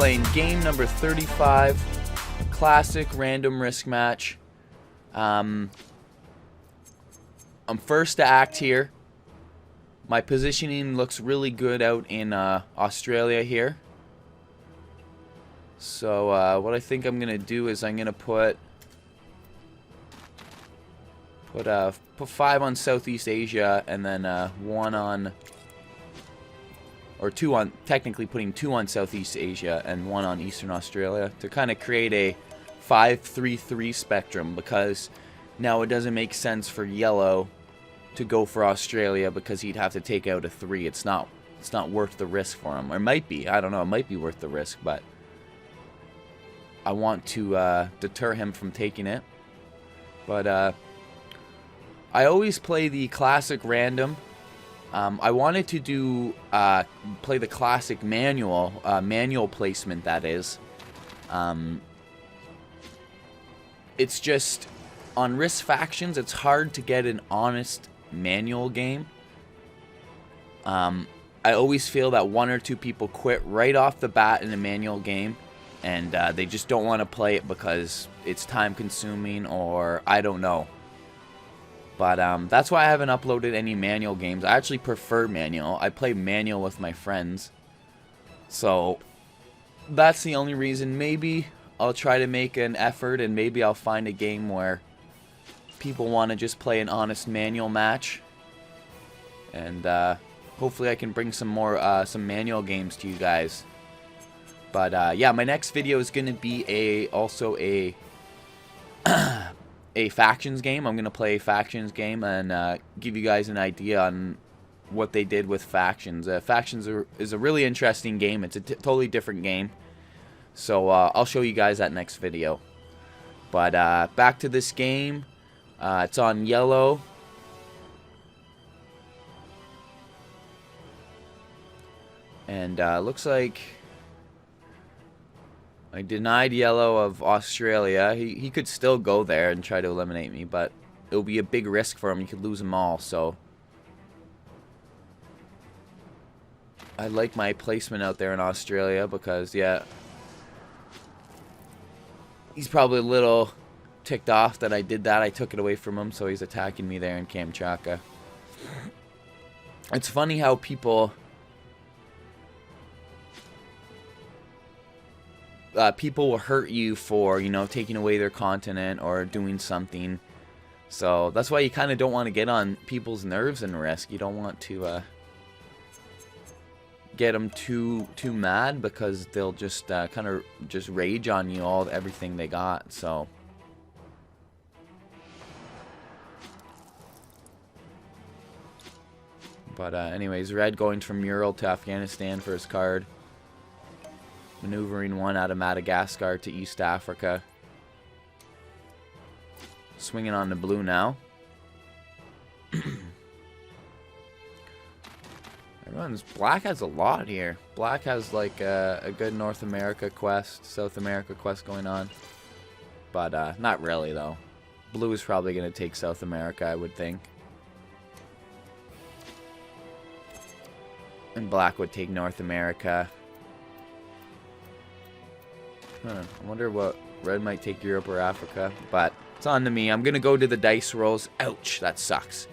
playing game number 35, classic random risk match. I'm first to act here. My positioning looks really good out in Australia here. So what I think I'm gonna do is I'm gonna put 5 on Southeast Asia, and then 1 on, or 2 on, technically putting 2 on Southeast Asia and 1 on Eastern Australia to kind of create a 5-3-3 spectrum, because now it doesn't make sense for yellow to go for Australia because he'd have to take out a 3. It's not worth the risk for him. Or it might be. I don't know. It might be worth the risk, but I want to deter him from taking it. But I always play the classic random. I wanted to do play the classic manual placement, that is. It's just on risk factions, it's hard to get an honest manual game. I always feel that 1 or 2 people quit right off the bat in a manual game, and they just don't want to play it because it's time consuming, or I don't know. But that's why I haven't uploaded any manual games. I actually prefer manual. I play manual with my friends. So that's the only reason. Maybe I'll try to make an effort, and maybe I'll find a game where people want to just play an honest manual match. And hopefully I can bring some more some manual games to you guys. But yeah, my next video is going to be also a factions game. I'm going to play a factions game and give you guys an idea on what they did with factions. Factions is a really interesting game. It's a totally different game. So I'll show you guys that next video. But back to this game. It's on yellow. And looks like I denied yellow of Australia. He could still go there and try to eliminate me, but it will be a big risk for him. He could lose them all, so I like my placement out there in Australia because, yeah, he's probably a little ticked off that I did that. I took it away from him, so he's attacking me there in Kamchatka. It's funny how people will hurt you for, you know, taking away their continent or doing something. So that's why you kind of don't want to get on people's nerves in risk. You don't want to get them too mad, because they'll just kind of just rage on you everything they got. So but anyways, red going from Ural to Afghanistan for his card. Maneuvering 1 out of Madagascar to East Africa. Swinging on the blue now. Black has a lot here. Black has like a good North America quest, South America quest going on. But not really though. Blue is probably going to take South America, I would think. And black would take North America. I wonder what red might take, Europe or Africa, but it's on to me. I'm gonna go to the dice rolls. Ouch, that sucks.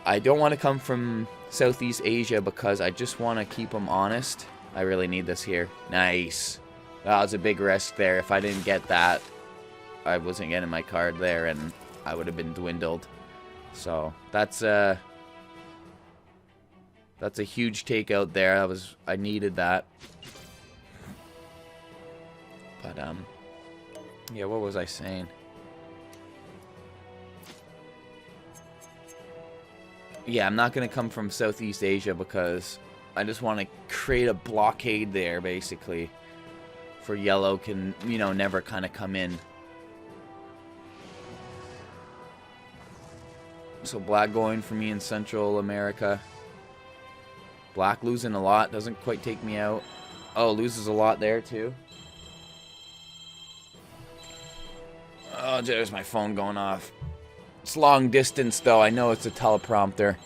I don't want to come from Southeast Asia because I just want to keep them honest. I really need this here. Nice. That was a big risk there. If I didn't get that, I wasn't getting my card there, and I would have been dwindled. So that's a huge takeout there. I needed that. But, yeah, what was I saying? Yeah, I'm not going to come from Southeast Asia because I just want to create a blockade there, basically. For yellow can, you know, never kind of come in. So black going for me in Central America. Black losing a lot, doesn't quite take me out. Oh, loses a lot there, too. Oh, there's my phone going off. It's long distance, though. I know it's a teleprompter.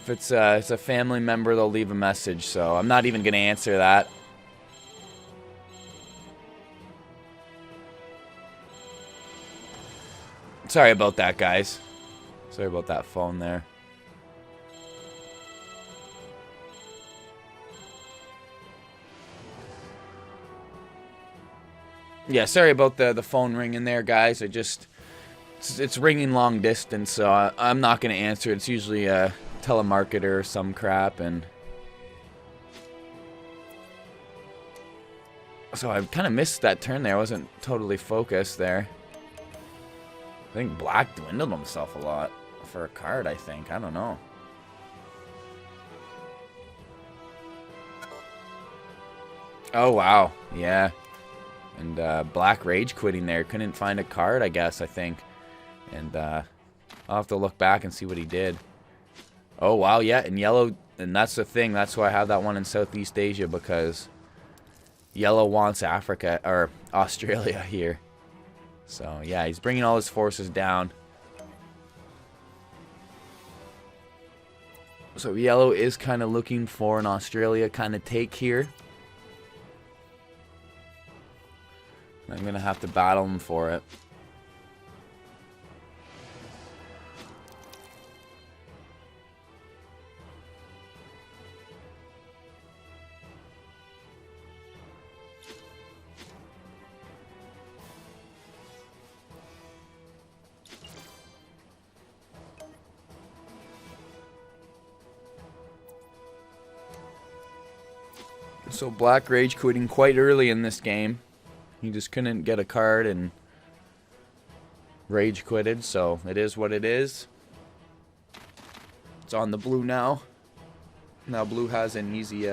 If it's a family member, they'll leave a message, so I'm not even going to answer that. Sorry about that, guys. Sorry about that phone there. Yeah, sorry about the phone ringing there, guys. It's ringing long distance, so I'm not going to answer. It's usually a telemarketer or some crap, and so I kind of missed that turn there. I wasn't totally focused there. I think black dwindled himself a lot for a card, I think. I don't know. Oh, wow. Yeah. And black rage quitting there. Couldn't find a card, I guess, I think. And I'll have to look back and see what he did. Oh, wow, yeah. And yellow, and that's the thing. That's why I have that one in Southeast Asia, because yellow wants Africa, or Australia here. So, yeah, he's bringing all his forces down. So, yellow is kind of looking for an Australia kind of take here. I'm going to have to battle him for it. So black rage quitting quite early in this game. He just couldn't get a card and rage quitted, so it is what it is. It's on the blue now. Now blue has an easy,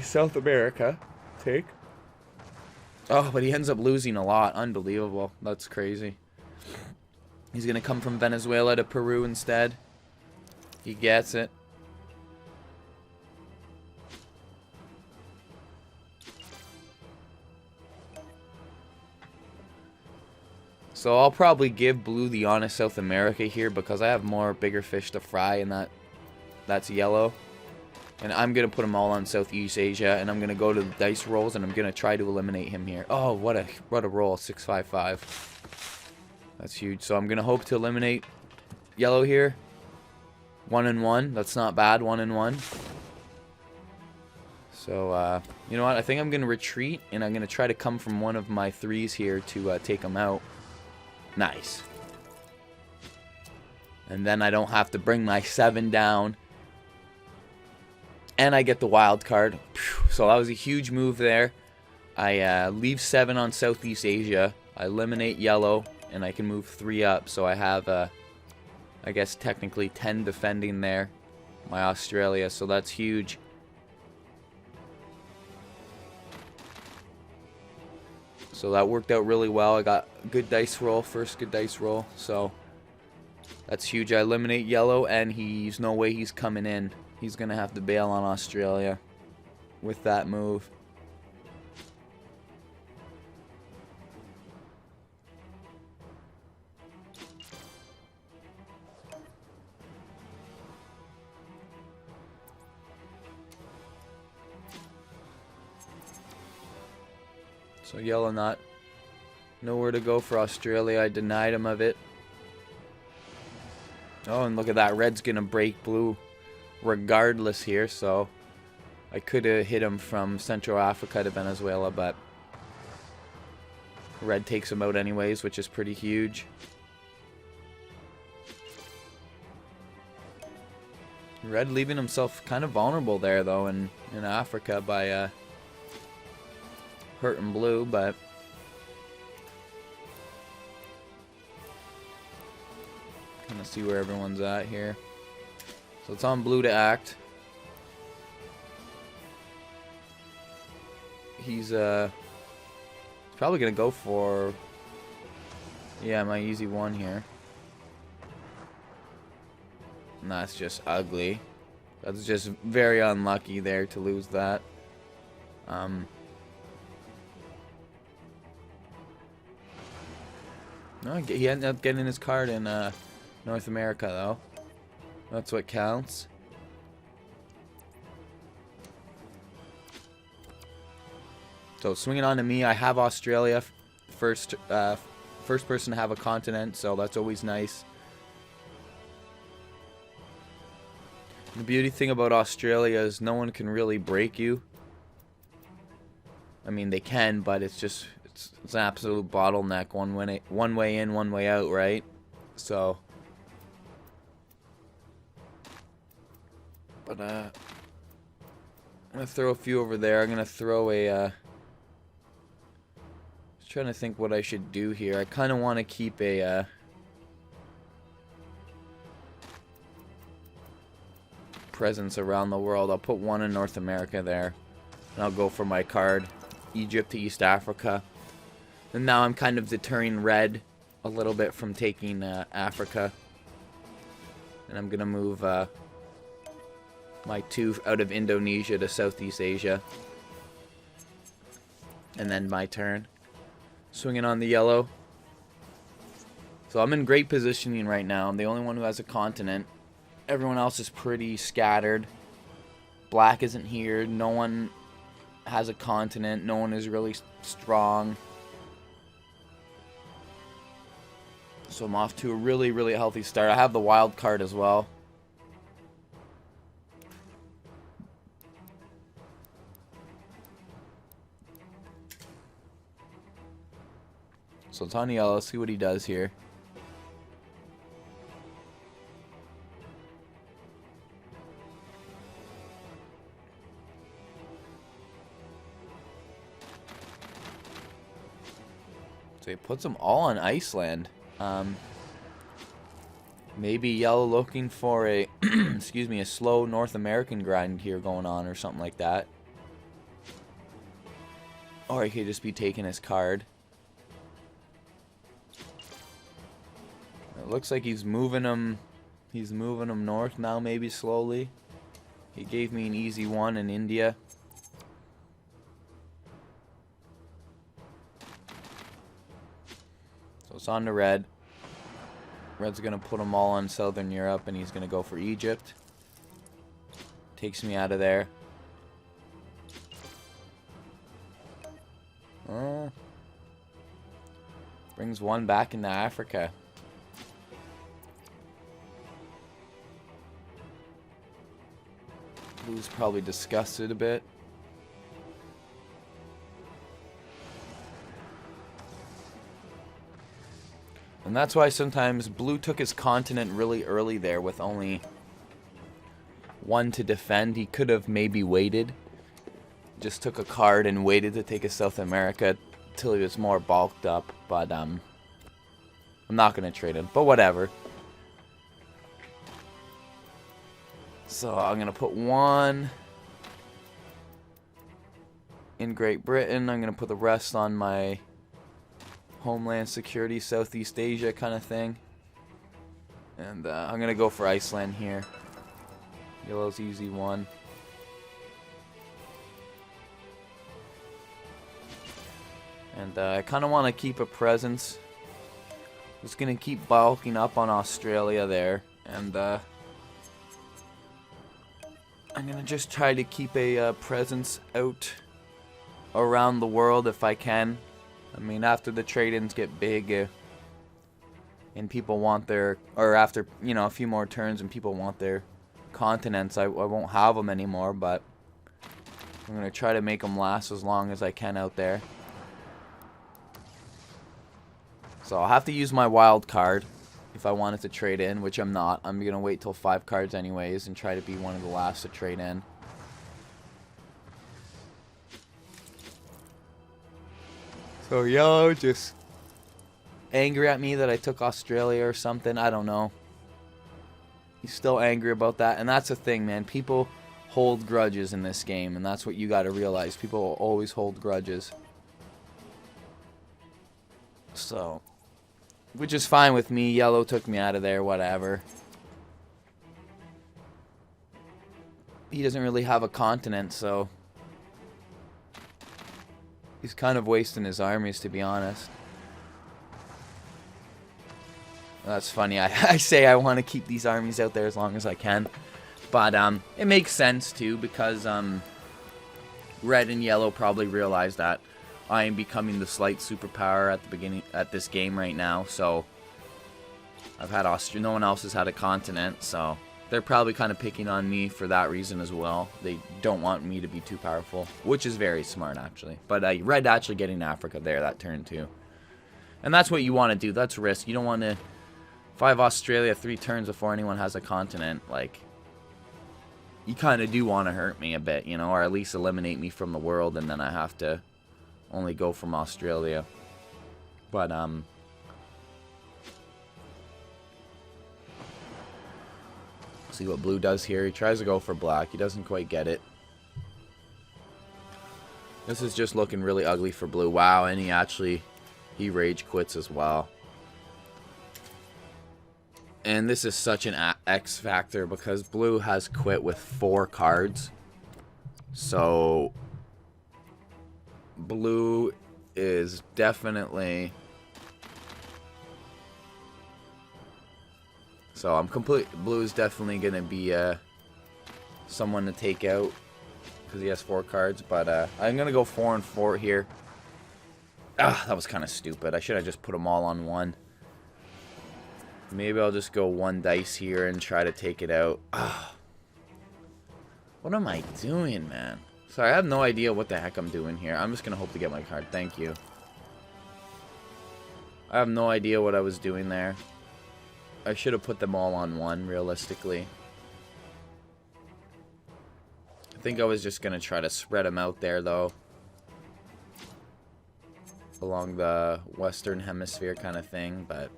South America take. Oh, but he ends up losing a lot. Unbelievable. That's crazy. He's going to come from Venezuela to Peru instead. He gets it. So I'll probably give blue the honest South America here because I have more bigger fish to fry, and that's yellow. And I'm going to put them all on Southeast Asia, and I'm going to go to the dice rolls, and I'm going to try to eliminate him here. Oh, what a roll, 655. That's huge. So I'm going to hope to eliminate yellow here. 1 and 1. That's not bad, 1 and 1. So, you know what? I think I'm going to retreat, and I'm going to try to come from one of my 3s here to take him out. Nice. And then I don't have to bring my 7 down. And I get the wild card. So that was a huge move there. I leave 7 on Southeast Asia. I eliminate yellow. And I can move 3 up. So I have, I guess, technically 10 defending there. My Australia. So that's huge. So that worked out really well. I got a good dice roll. First good dice roll. So that's huge. I eliminate yellow, and he's no way he's coming in. He's going to have to bail on Australia with that move. So yellow not nowhere to go for Australia. I denied him of it. Oh, and look at that. Red's going to break blue regardless here. So I could have hit him from Central Africa to Venezuela, but red takes him out anyways, which is pretty huge. Red leaving himself kind of vulnerable there, though, in Africa by hurting blue, but kind of see where everyone's at here. So it's on blue to act. He's probably gonna go for, yeah, my easy one here. And that's just ugly. That's just very unlucky there to lose that. No, he ended up getting his card in North America, though. That's what counts. So swinging on to me, I have Australia first first person to have a continent, so that's always nice. The beauty thing about Australia is no one can really break you. I mean, they can, but it's just it's an absolute bottleneck, one way in, one way out, right? So, but I'm gonna throw a few over there. I'm gonna throw a just trying to think what I should do here. I kind of want to keep a presence around the world. I'll put one in North America there, and I'll go for my card, Egypt to East Africa. And now I'm kind of deterring red a little bit from taking Africa, and I'm gonna move my 2 out of Indonesia to Southeast Asia, and then my turn, swinging on the yellow. So I'm in great positioning right now. I'm the only one who has a continent. Everyone else is pretty scattered. Black isn't here. No one has a continent. No one is really strong. So I'm off to a really, really healthy start. I have the wild card as well. So it's on yellow. Let's see what he does here. So he puts them all on Iceland. Maybe yellow looking for a excuse me, a slow North American grind here going on or something like that. Or he could just be taking his card. It looks like he's moving them north now, maybe slowly. He gave me an easy one in India. So it's on to red. Red's going to put them all on Southern Europe, and he's going to go for Egypt. Takes me out of there. Brings one back into Africa. Blue's probably disgusted a bit. And that's why sometimes Blue took his continent really early there with only one to defend. He could have maybe waited. Just took a card and waited to take a South America till he was more bulked up. But I'm not going to trade him. But whatever. So I'm going to put one in Great Britain. I'm going to put the rest on my Homeland Security, Southeast Asia kind of thing. And I'm going to go for Iceland here. Yellow's easy one. And I kind of want to keep a presence. Just going to keep bulking up on Australia there. And I'm going to just try to keep a presence out around the world if I can. I mean, after the trade-ins get big and people want their, or after, you know, a few more turns and people want their continents, I won't have them anymore, but I'm going to try to make them last as long as I can out there. So I'll have to use my wild card if I wanted to trade in, which I'm not. I'm going to wait till 5 cards anyways and try to be one of the last to trade in. So yellow just angry at me that I took Australia or something. I don't know. He's still angry about that. And that's the thing, man. People hold grudges in this game. And that's what you got to realize. People will always hold grudges. So, which is fine with me. Yellow took me out of there. Whatever. He doesn't really have a continent, so he's kind of wasting his armies, to be honest. That's funny. I say I want to keep these armies out there as long as I can. But it makes sense, too, because red and yellow probably realize that I am becoming the slight superpower at the beginning at this game right now. So I've had no one else has had a continent, so they're probably kind of picking on me for that reason as well. They don't want me to be too powerful, which is very smart actually. But Red actually getting Africa there that turn too, and that's what you want to do. That's risk. You don't want to. If I have Australia 3 turns before anyone has a continent, like, you kind of do want to hurt me a bit, you know, or at least eliminate me from the world, and then I have to only go from Australia. But, see what blue does here. He tries to go for black. He doesn't quite get it. This is just looking really ugly for blue. Wow, and he rage quits as well. And this is such an X factor because blue has quit with 4 cards. So blue is definitely... So blue is definitely going to be someone to take out because he has 4 cards. But I'm going to go 4 and 4 here. Ah, that was kind of stupid. I should have just put them all on 1. Maybe I'll just go 1 dice here and try to take it out. Ah. What am I doing, man? Sorry, I have no idea what the heck I'm doing here. I'm just going to hope to get my card. Thank you. I have no idea what I was doing there. I should have put them all on 1, realistically. I think I was just going to try to spread them out there, though. Along the Western Hemisphere kind of thing, but...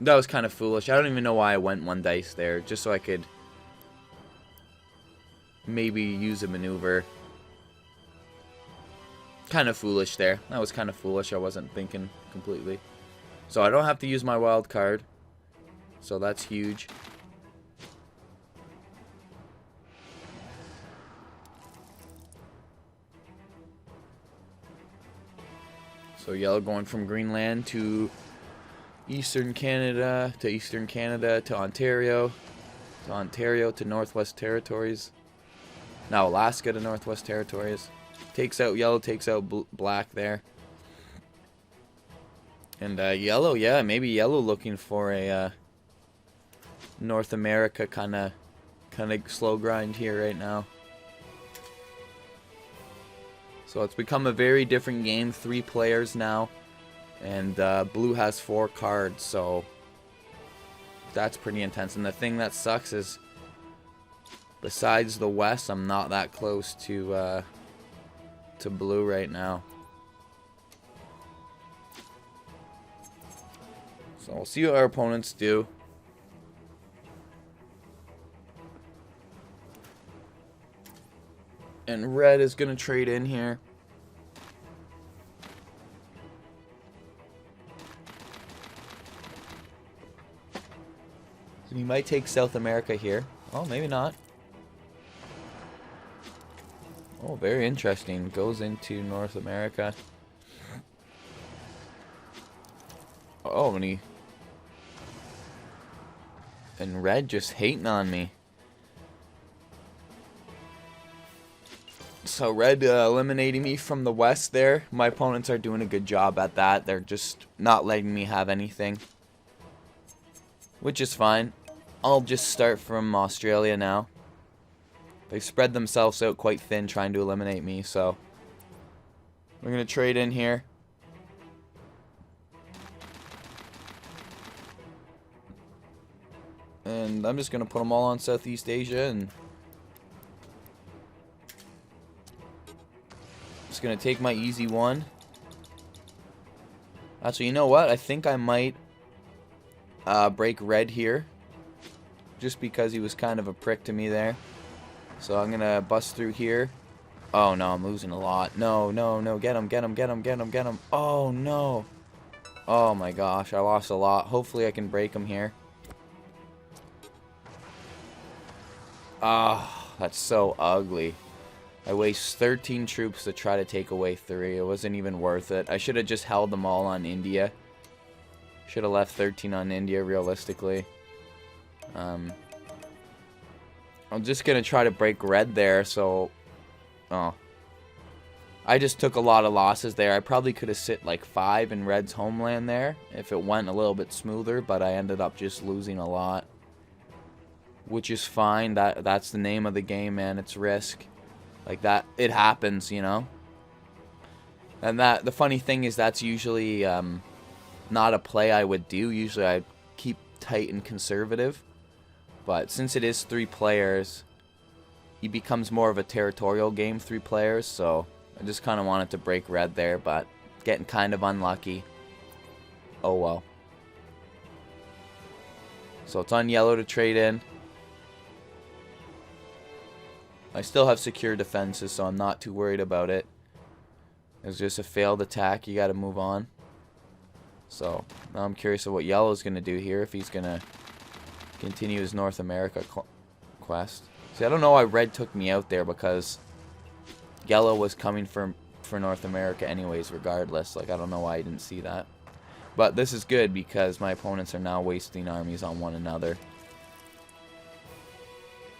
that was kind of foolish. I don't even know why I went 1 dice there. Just so I could maybe use a maneuver. Kind of foolish there. That was kind of foolish. I wasn't thinking completely. So I don't have to use my wild card. So that's huge. So yellow going from Greenland to... Eastern Canada to Ontario to Northwest Territories. Now Alaska to Northwest Territories. Takes out yellow, takes out black there. And yellow, yeah, maybe yellow looking for a North America kind of slow grind here right now. So it's become a very different game. 3 players now. And blue has 4 cards, so that's pretty intense. And the thing that sucks is, besides the West, I'm not that close to blue right now. So we'll see what our opponents do. And red is going to trade in here. He might take South America here. Oh, maybe not. Oh, very interesting. Goes into North America. Oh, and red just hating on me. So red eliminating me from the West there. My opponents are doing a good job at that. They're just not letting me have anything, which is fine. I'll just start from Australia now. They spread themselves out quite thin trying to eliminate me, so we're going to trade in here. And I'm just going to put them all on Southeast Asia, and just going to take my easy one. Actually, you know what? I think I might break red here, just because he was kind of a prick to me there. So I'm going to bust through here. Oh, no, I'm losing a lot. No, no, no. Get him, get him, get him, get him, get him. Oh, no. Oh, my gosh. I lost a lot. Hopefully I can break him here. Ah, oh, that's so ugly. I waste 13 troops to try to take away 3. It wasn't even worth it. I should have just held them all on India. Should have left 13 on India, realistically. I'm just going to try to break red there, so... Oh. I just took a lot of losses there. I probably could have sit like 5 in Red's homeland there if it went a little bit smoother, but I ended up just losing a lot. Which is fine. That's the name of the game, man. It's risk. Like that, it happens, you know? And the funny thing is that's usually not a play I would do. Usually I keep tight and conservative. But since it is 3 players, it becomes more of a territorial game, 3 players. So I just kind of wanted to break Red there, but getting kind of unlucky. Oh well. So it's on Yellow to trade in. I still have secure defenses, so I'm not too worried about it. It's just a failed attack. You got to move on. So now I'm curious of what Yellow's going to do here, if he's going to continue his North America quest. See, I don't know why Red took me out there, because Yellow was coming for North America anyways, regardless. Like, I don't know why I didn't see that. But this is good, because my opponents are now wasting armies on one another.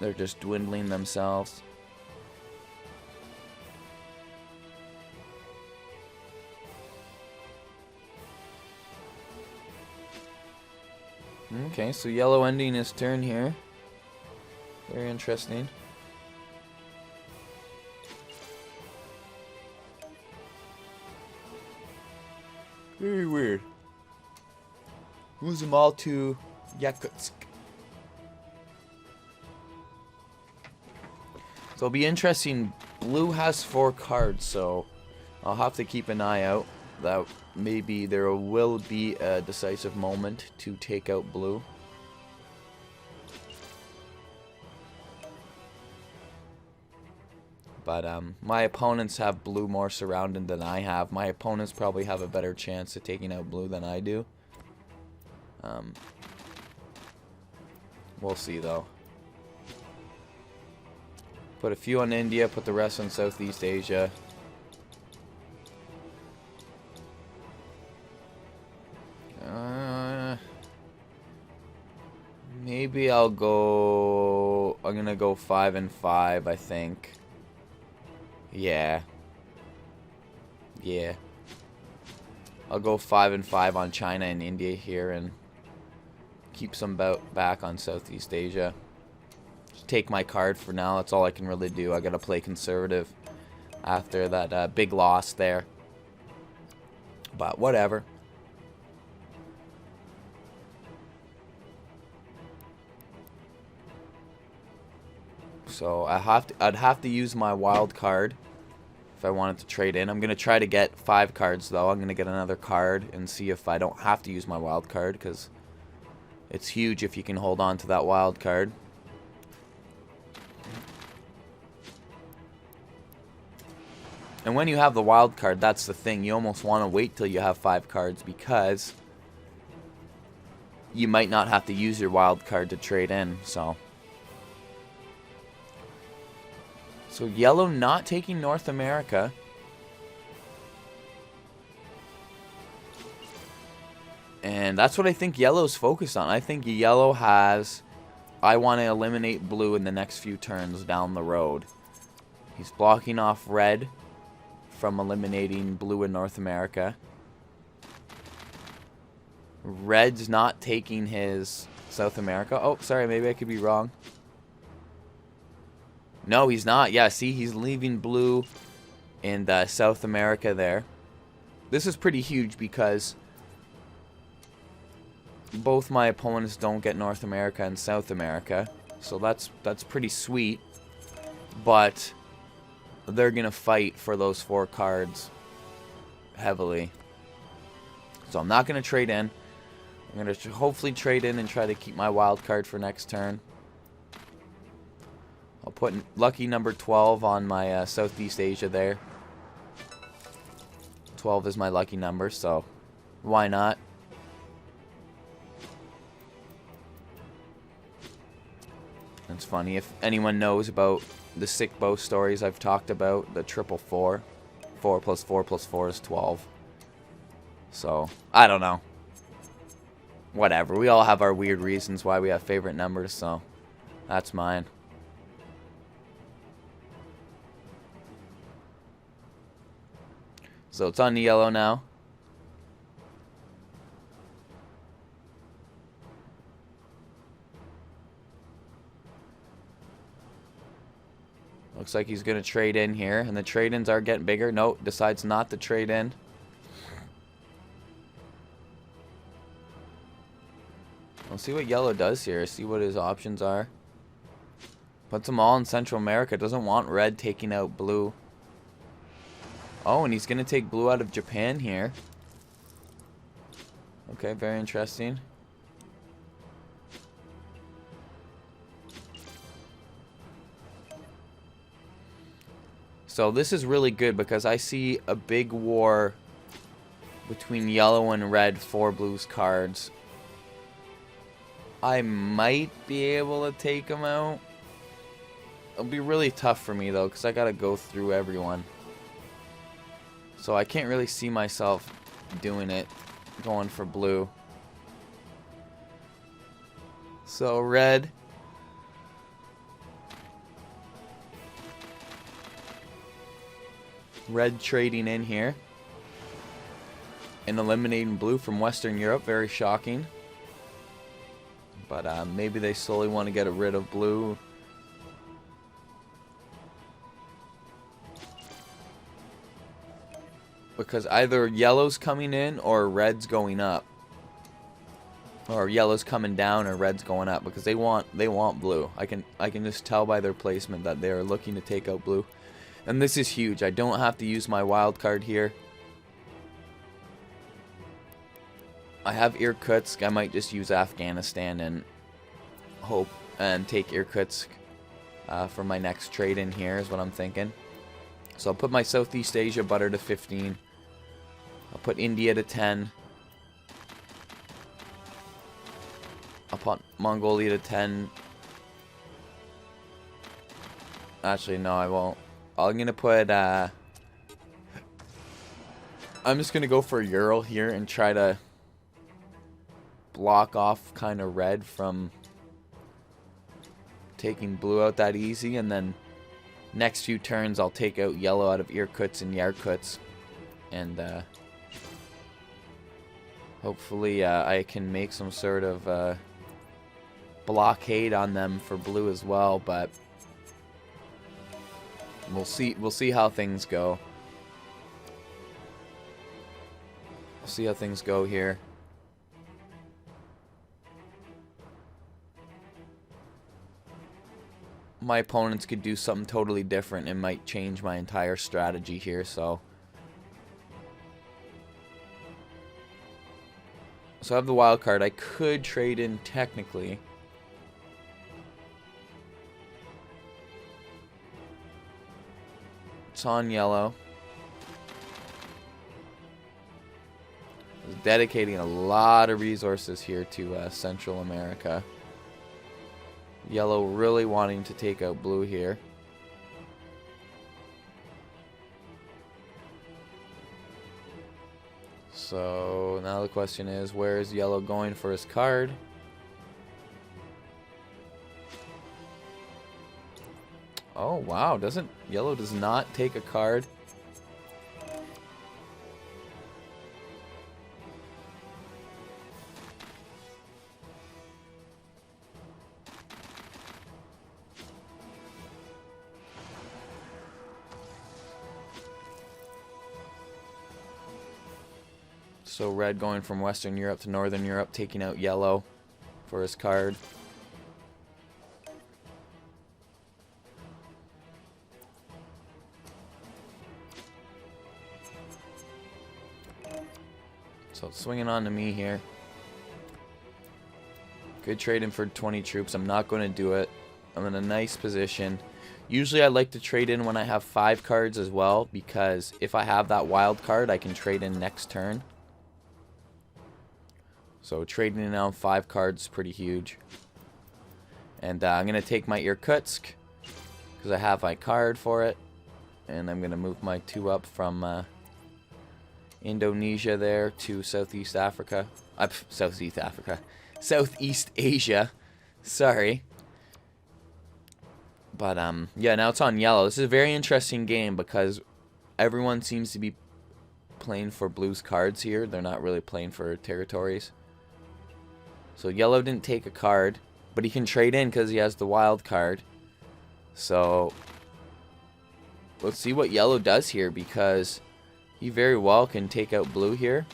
They're just dwindling themselves. Okay, so Yellow ending his turn here. Very interesting. Very weird. Moves them all to Yakutsk. So it'll be interesting. Blue has 4 cards, so I'll have to keep an eye out. That maybe there will be a decisive moment to take out Blue. But my opponents have Blue more surrounded than I have. My opponents probably have a better chance of taking out Blue than I do. We'll see though. Put a few on India, put the rest on Southeast Asia. Maybe I'll go... I'm gonna go 5 and 5, I think. Yeah. Yeah. I'll go 5 and 5 on China and India here and keep some back on Southeast Asia. Just take my card for now. That's all I can really do. I gotta play conservative after that big loss there. But whatever. So I'd have to use my wild card if I wanted to trade in. I'm gonna try to get 5 cards though. I'm gonna get another card and see if I don't have to use my wild card, because it's huge if you can hold on to that wild card. And when you have the wild card, that's the thing. You almost want to wait till you have 5 cards, because you might not have to use your wild card to trade in. So Yellow not taking North America. And that's what I think Yellow's focused on. I think Yellow has, I want to eliminate Blue in the next few turns down the road. He's blocking off Red from eliminating Blue in North America. Red's not taking his South America. Oh, sorry, maybe I could be wrong. No, he's not. Yeah, see, he's leaving Blue in South America there. This is pretty huge, because both my opponents don't get North America and South America. So that's pretty sweet. But they're going to fight for those 4 cards heavily. So I'm not going to trade in. I'm going to hopefully trade in and try to keep my wild card for next turn. I'll put lucky number 12 on my Southeast Asia there. 12 is my lucky number, so why not? It's funny, if anyone knows about the sick bow stories I've talked about, the triple 4. 4 plus 4 plus 4 is 12. So, I don't know. Whatever, we all have our weird reasons why we have favorite numbers, so that's mine. So it's on yellow now. Looks like he's going to trade in here. And the trade-ins are getting bigger. Nope, decides not to trade in. We'll see what yellow does here. See what his options are. Puts them all in Central America. Doesn't want red taking out blue. Oh, and he's going to take blue out of Japan here. Okay, very interesting. So this is really good because I see a big war between yellow and red for blue's cards. I might be able to take them out. It'll be really tough for me though because I gotta go through everyone. So I can't really see myself doing it, going for blue. So red. Red trading in here. And eliminating blue from Western Europe. Very shocking. But maybe they slowly want to get rid of blue. Because either yellow's coming in or red's going up. Or yellow's coming down or red's going up. Because they want blue. I can just tell by their placement that they are looking to take out blue. And this is huge. I don't have to use my wild card here. I have Irkutsk. I might just use Afghanistan and hope and take Irkutsk for my next trade in here is what I'm thinking. So I'll put my Southeast Asia butter to 15. I'll put India to 10. I'll put Mongolia to 10. Actually, no, I won't. I'm going to put, I'm just going to go for Ural here and try to block off kind of red from taking blue out that easy. And then next few turns, I'll take out yellow out of Irkutsk and Yarkuts. And hopefully I can make some sort of blockade on them for blue as well. But we'll see how things go. We'll see how things go here. My opponents could do something totally different and might change my entire strategy here, so I have the wild card. I could trade in technically. It's on yellow. Dedicating a lot of resources here to Central America. Yellow really wanting to take out blue here. So now the question is, where is yellow going for his card? Oh wow, yellow does not take a card. So red going from Western Europe to Northern Europe, taking out yellow for his card. So it's swinging on to me here. Good trade in for 20 troops. I'm not going to do it. I'm in a nice position. Usually I like to trade in when I have 5 cards as well, because if I have that wild card, I can trade in next turn. So trading in on 5 cards is pretty huge. And I'm going to take my Irkutsk because I have my card for it. And I'm going to move my 2 up from Indonesia there to Southeast Africa. Southeast Asia. Sorry. But yeah, now it's on yellow. This is a very interesting game because everyone seems to be playing for blue's cards here. They're not really playing for territories. So yellow didn't take a card, but he can trade in because he has the wild card. So let's see what yellow does here, because he very well can take out blue here.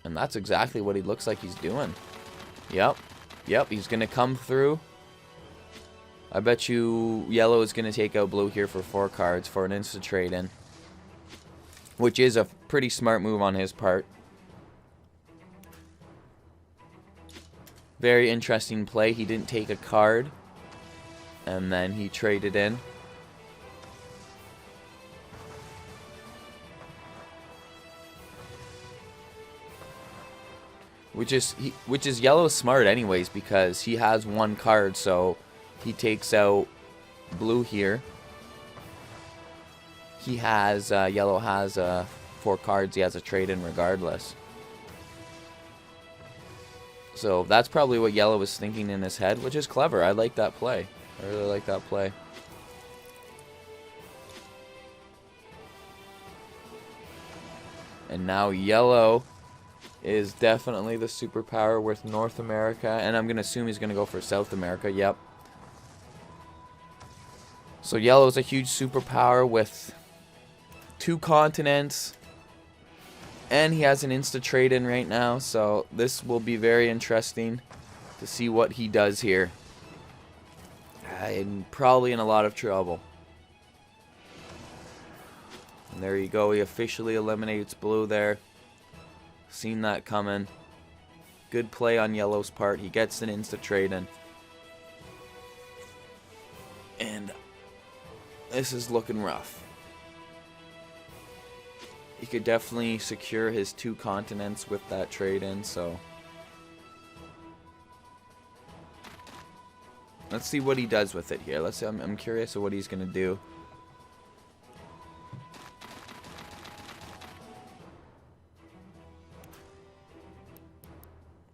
And that's exactly what he looks like he's doing. Yep, he's going to come through. I bet you yellow is going to take out blue here for 4 cards for an instant trade-in, which is a pretty smart move on his part. Very interesting play. He didn't take a card, and then he traded in. Which is yellow's smart anyways, because he has 1 card, so he takes out blue here. He has yellow has 4 cards. He has a trade in regardless. So that's probably what yellow was thinking in his head, which is clever. I like that play. I really like that play. And now yellow is definitely the superpower with North America, and I'm going to assume he's going to go for South America. Yep. So yellow is a huge superpower with 2 continents, and he has an insta trade-in right now, so this will be very interesting to see what he does here. I'm probably in a lot of trouble. And there you go, he officially eliminates blue there. Seen that coming. Good play on yellow's part. He gets an insta trade-in. And this is looking rough. He could definitely secure his 2 continents with that trade-in, so let's see what he does with it here. Let's see, I'm curious of what he's gonna do.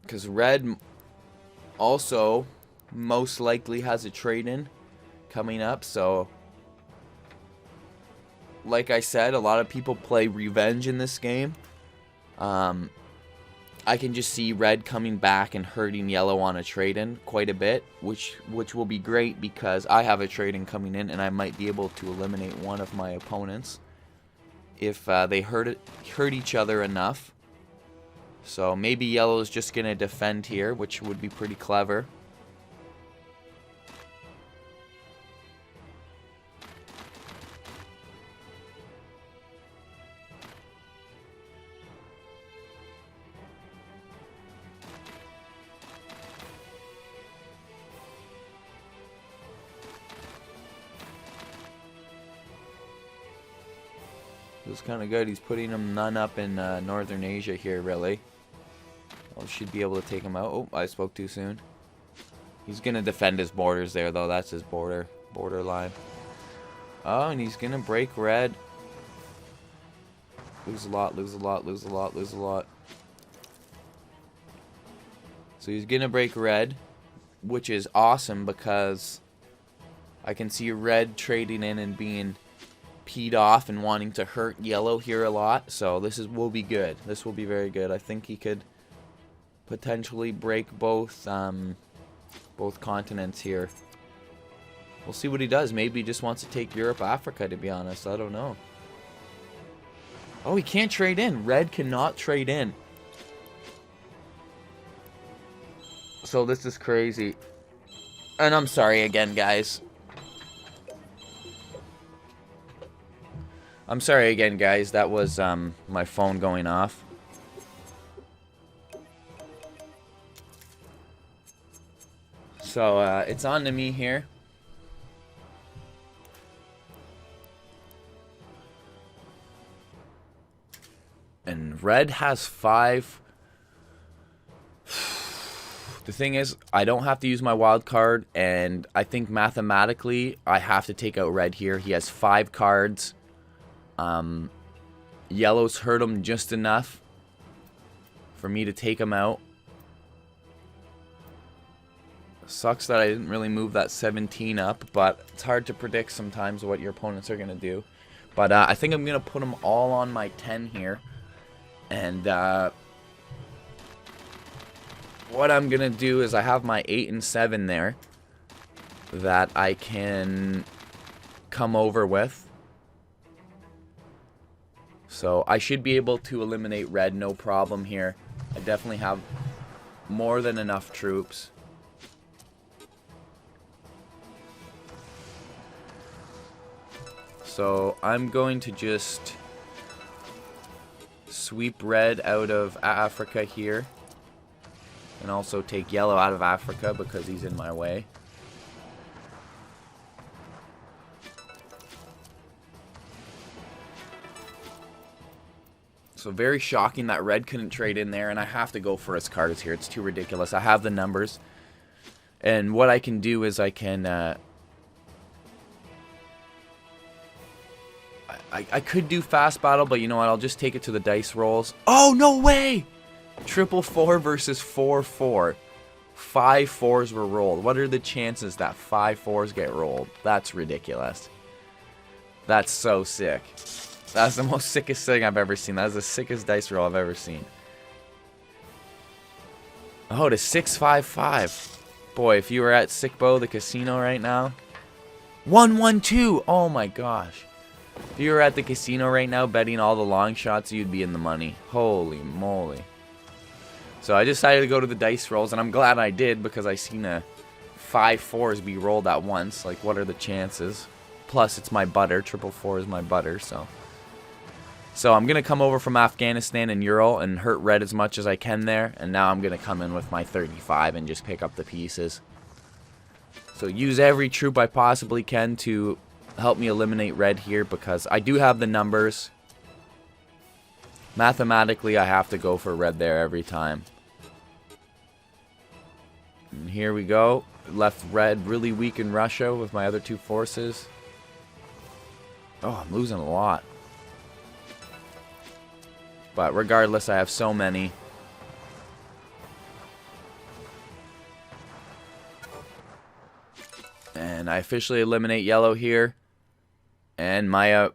Because red also most likely has a trade-in coming up, so like I said, a lot of people play revenge in this game. I can just see red coming back and hurting yellow on a trade-in quite a bit, which will be great because I have a trade-in coming in and I might be able to eliminate one of my opponents if they hurt each other enough. So maybe yellow is just going to defend here, which would be pretty clever. It's kind of good. He's putting them none up in Northern Asia here, really. Well, should be able to take him out. Oh, I spoke too soon. He's going to defend his borders there, though. That's his borderline. Oh, and he's going to break red. Lose a lot, lose a lot, lose a lot, lose a lot. So he's going to break red, which is awesome because I can see red trading in and being peed off and wanting to hurt yellow here a lot. So this will be good. This will be very good. I think he could potentially break both continents here. We'll see what he does. Maybe he just wants to take Europe, Africa, to be honest. I don't know. Oh, he can't trade in. Red cannot trade in. So this is crazy. And I'm sorry again, guys. I'm sorry again, guys. That was my phone going off. So it's on to me here. And red has 5. The thing is, I don't have to use my wild card, and I think mathematically I have to take out red here. He has 5 cards. Yellow's hurt him just enough for me to take him out. Sucks that I didn't really move that 17 up, but it's hard to predict sometimes what your opponents are going to do. But I think I'm going to put them all on my 10 here. And what I'm going to do is I have my 8 and 7 there that I can come over with. So I should be able to eliminate red, no problem here. I definitely have more than enough troops. So I'm going to just sweep red out of Africa here. And also take yellow out of Africa because he's in my way. So very shocking that red couldn't trade in there, and I have to go for his cards here. It's too ridiculous. I have the numbers. And what I can do is I can... I could do fast battle, but you know what? I'll just take it to the dice rolls. Oh, no way! 4-4 versus 4-4. 5 4s were rolled. What are the chances that 5 4s get rolled? That's ridiculous. That's so sick. That's the most sickest thing I've ever seen. That's the sickest dice roll I've ever seen. Oh, to 6-5-5. Boy, if you were at Sickbo, the casino right now. 1-1-2. Oh my gosh. If you were at the casino right now betting all the long shots, you'd be in the money. Holy moly. So I decided to go to the dice rolls, and I'm glad I did because I seen a 5 4s be rolled at once. Like, what are the chances? Plus, it's my butter. 4-4 is my butter, so... So I'm going to come over from Afghanistan and Ural and hurt red as much as I can there. And now I'm going to come in with my 35 and just pick up the pieces. So use every troop I possibly can to help me eliminate red here because I do have the numbers. Mathematically, I have to go for red there every time. And here we go. Left red really weak in Russia with my other 2 forces. Oh, I'm losing a lot. But regardless, I have so many. And I officially eliminate yellow here. And my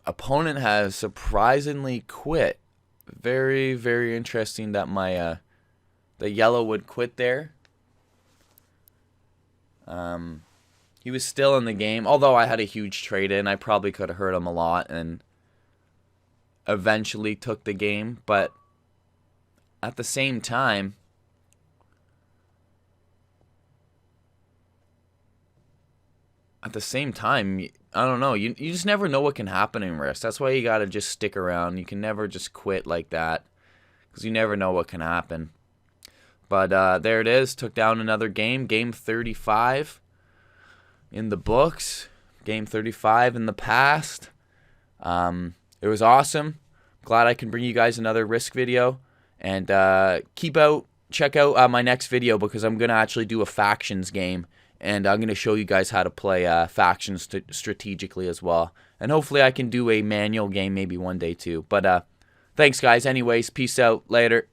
opponent has surprisingly quit. Very, very interesting that my the yellow would quit there. He was still in the game. Although I had a huge trade in, I probably could have hurt him a lot and eventually took the game, but at the same time, I don't know, you just never know what can happen in Risk. That's why you gotta just stick around. You can never just quit like that, because you never know what can happen. But there it is, took down another game, game 35 in the books, game 35 in the past. It was awesome. Glad I can bring you guys another Risk video. And check out my next video because I'm going to actually do a factions game. And I'm going to show you guys how to play factions strategically as well. And hopefully I can do a manual game maybe one day too. But thanks guys. Anyways, peace out. Later.